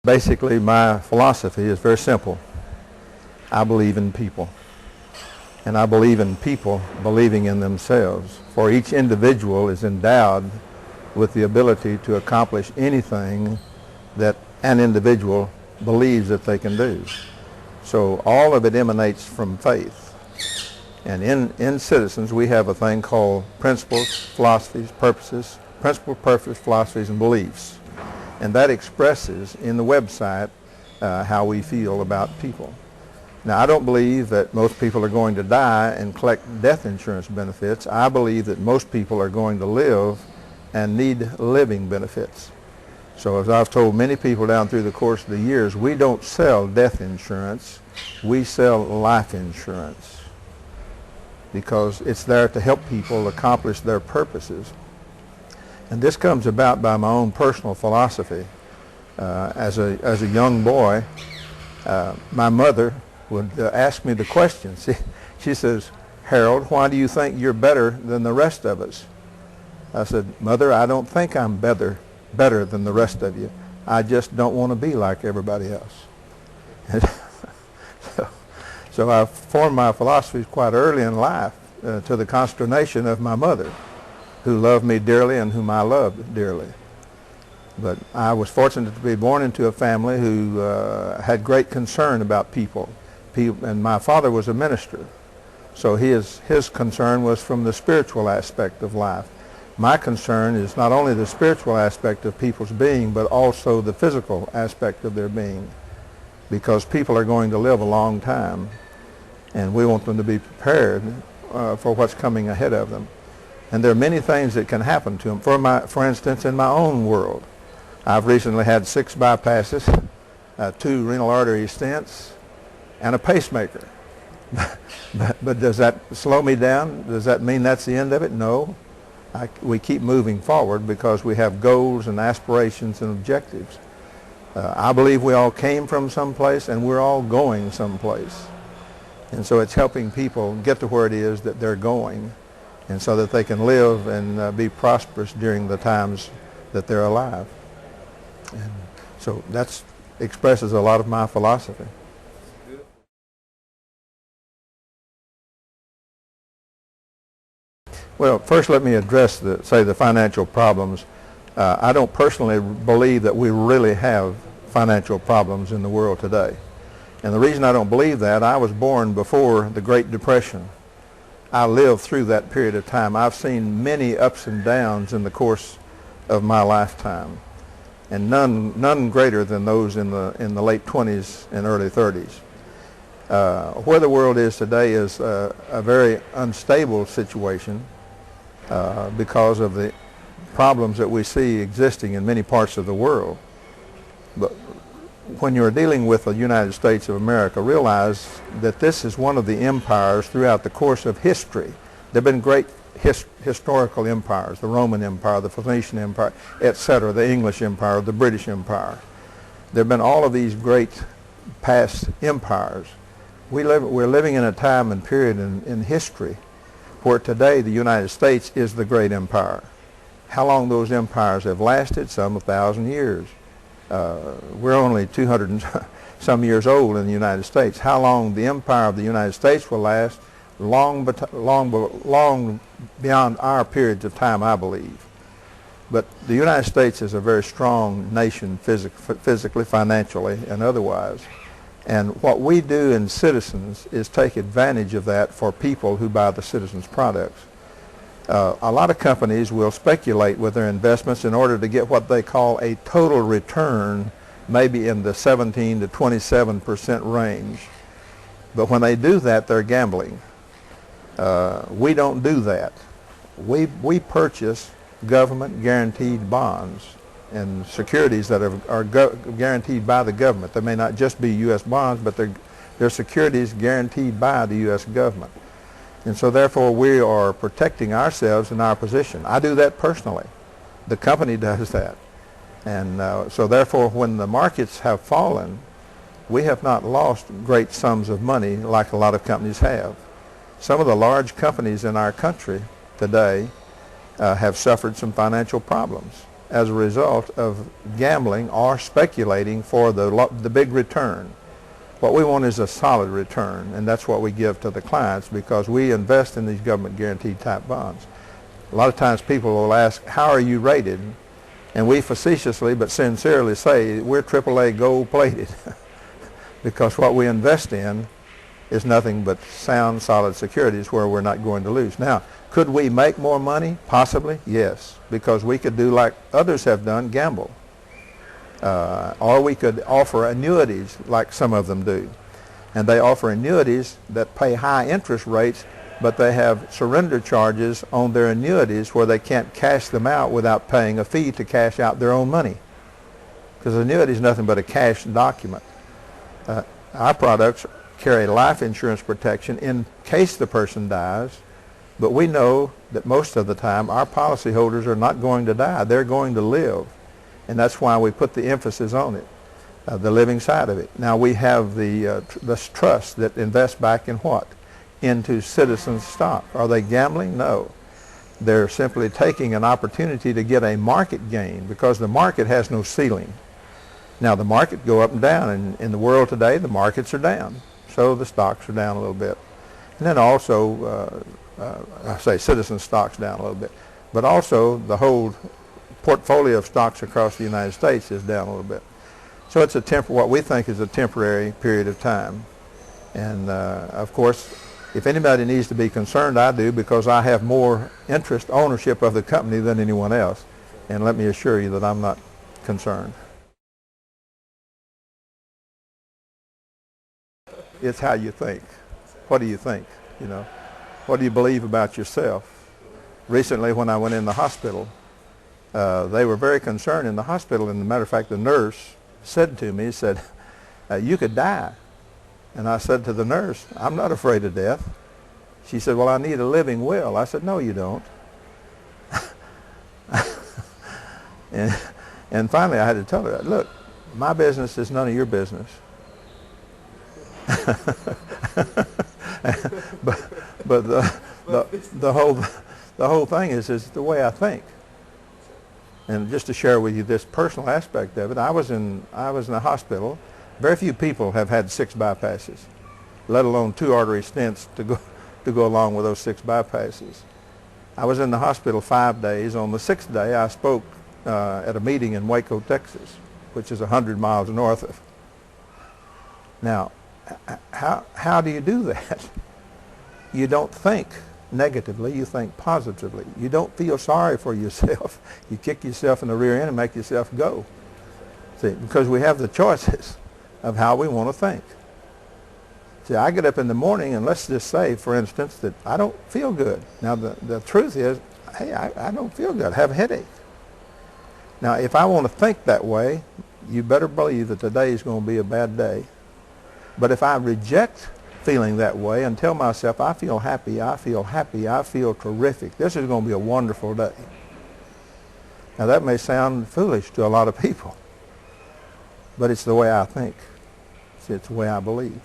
Basically, my philosophy is very simple. I believe in people. And I believe in people believing in themselves. For each individual is endowed with the ability to accomplish anything that an individual believes that they can do. So all of it emanates from faith. And in Citizens, we have a thing called principles, philosophies, purposes, philosophies, and beliefs. And that expresses in the website how we feel about people. Now, I don't believe that most people are going to die and collect death insurance benefits. I believe that most people are going to live and need living benefits. So as I've told many people down through the course of the years, we don't sell death insurance, we sell life insurance because it's there to help people accomplish their purposes. And this comes about by my own personal philosophy. As a young boy, my mother would ask me the question. She says, "Harold, why do you think you're better than the rest of us?" I said, "Mother, I don't think I'm better than the rest of you. I just don't want to be like everybody else." So I formed my philosophies quite early in life to the consternation of my mother, who loved me dearly and whom I loved dearly. But I was fortunate to be born into a family who had great concern about people. And my father was a minister, so his concern was from the spiritual aspect of life. My concern is not only the spiritual aspect of people's being, but also the physical aspect of their being, because people are going to live a long time, and we want them to be prepared for what's coming ahead of them. And there are many things that can happen to them. For instance, in my own world, I've recently had 6 bypasses, 2 renal artery stents, and a pacemaker. But does that slow me down? Does that mean that's the end of it? No. We keep moving forward because we have goals and aspirations and objectives. I believe we all came from someplace and we're all going someplace. And so it's helping people get to where it is that they're going, and so that they can live and be prosperous during the times that they're alive. And so that expresses a lot of my philosophy. Well, first let me address the financial problems. I don't personally believe that we really have financial problems in the world today. And the reason I don't believe that, I was born before the Great Depression. I lived through that period of time. I've seen many ups and downs in the course of my lifetime, and none greater than those in the late 20s and early 30s. Where the world is today is a very unstable situation because of the problems that we see existing in many parts of the world. But when you're dealing with the United States of America, realize that this is one of the empires throughout the course of history. There have been great historical empires, the Roman Empire, the Phoenician Empire, etc., the English Empire, the British Empire. There have been all of these great past empires. We're living in a time and period in history where today the United States is the great empire. How long those empires have lasted? Some 1,000 years. We're only 200 and some years old in the United States. How long the empire of the United States will last? Long beyond our periods of time, I believe. But the United States is a very strong nation physically, financially, and otherwise. And what we do in Citizens is take advantage of that for people who buy the Citizens products. A lot of companies will speculate with their investments in order to get what they call a total return, maybe in the 17 to 27% range. But when they do that, they're gambling. We don't do that. We purchase government guaranteed bonds and securities that are guaranteed by the government. They may not just be U.S. bonds, but they're securities guaranteed by the U.S. government. And so therefore we are protecting ourselves and our position. I do that personally. The company does that. And so therefore when the markets have fallen, we have not lost great sums of money like a lot of companies have. Some of the large companies in our country today have suffered some financial problems. as a result of gambling or speculating for the big return. What we want is a solid return, and that's what we give to the clients because we invest in these government guaranteed type bonds. A lot of times people will ask, how are you rated? And we facetiously but sincerely say we're AAA gold plated because what we invest in is nothing but sound, solid securities where we're not going to lose. Now, could we make more money? Possibly, yes, because we could do like others have done, gamble. Or we could offer annuities like some of them do. And they offer annuities that pay high interest rates, but they have surrender charges on their annuities where they can't cash them out without paying a fee to cash out their own money. Because annuity is nothing but a cash document. Our products carry life insurance protection in case the person dies, but we know that most of the time our policyholders are not going to die. They're going to live. And that's why we put the emphasis on it, the living side of it. Now we have this trust that invests back in what? Into Citizens stock. Are they gambling? No. They're simply taking an opportunity to get a market gain because the market has no ceiling. Now the market go up and down, and in the world today the markets are down. So the stocks are down a little bit. And then also, I say Citizens stocks down a little bit, but also the whole portfolio of stocks across the United States is down a little bit. So it's what we think is a temporary period of time. And of course, if anybody needs to be concerned, I do, because I have more interest ownership of the company than anyone else. And let me assure you that I'm not concerned. It's how you think. What do you think? You know, what do you believe about yourself? Recently, when I went in the hospital, they were very concerned in the hospital. And as a matter of fact, the nurse said to me, said, you could die. And I said to the nurse, I'm not afraid of death. She said, well, I need a living will. I said, no, you don't. and finally, I had to tell her, look, my business is none of your business. but the whole thing is the way I think. And just to share with you this personal aspect of it, I was in a hospital. Very few people have had 6 bypasses, let alone 2 artery stents to go along with those 6 bypasses. I was in the hospital 5 days. On the 6th day, I spoke at a meeting in Waco, Texas, which is 100 miles north of. Now, how do you do that? You don't think negatively, you think positively. You don't feel sorry for yourself. You kick yourself in the rear end and make yourself go. See, because we have the choices of how we want to think. See, I get up in the morning and let's just say, for instance, that I don't feel good. Now, the truth is, hey, I don't feel good. I have a headache. Now, if I want to think that way, you better believe that today is going to be a bad day. But if I reject feeling that way and tell myself, I feel happy, I feel happy, I feel terrific, this is going to be a wonderful day. Now that may sound foolish to a lot of people, but it's the way I think. It's the way I believe.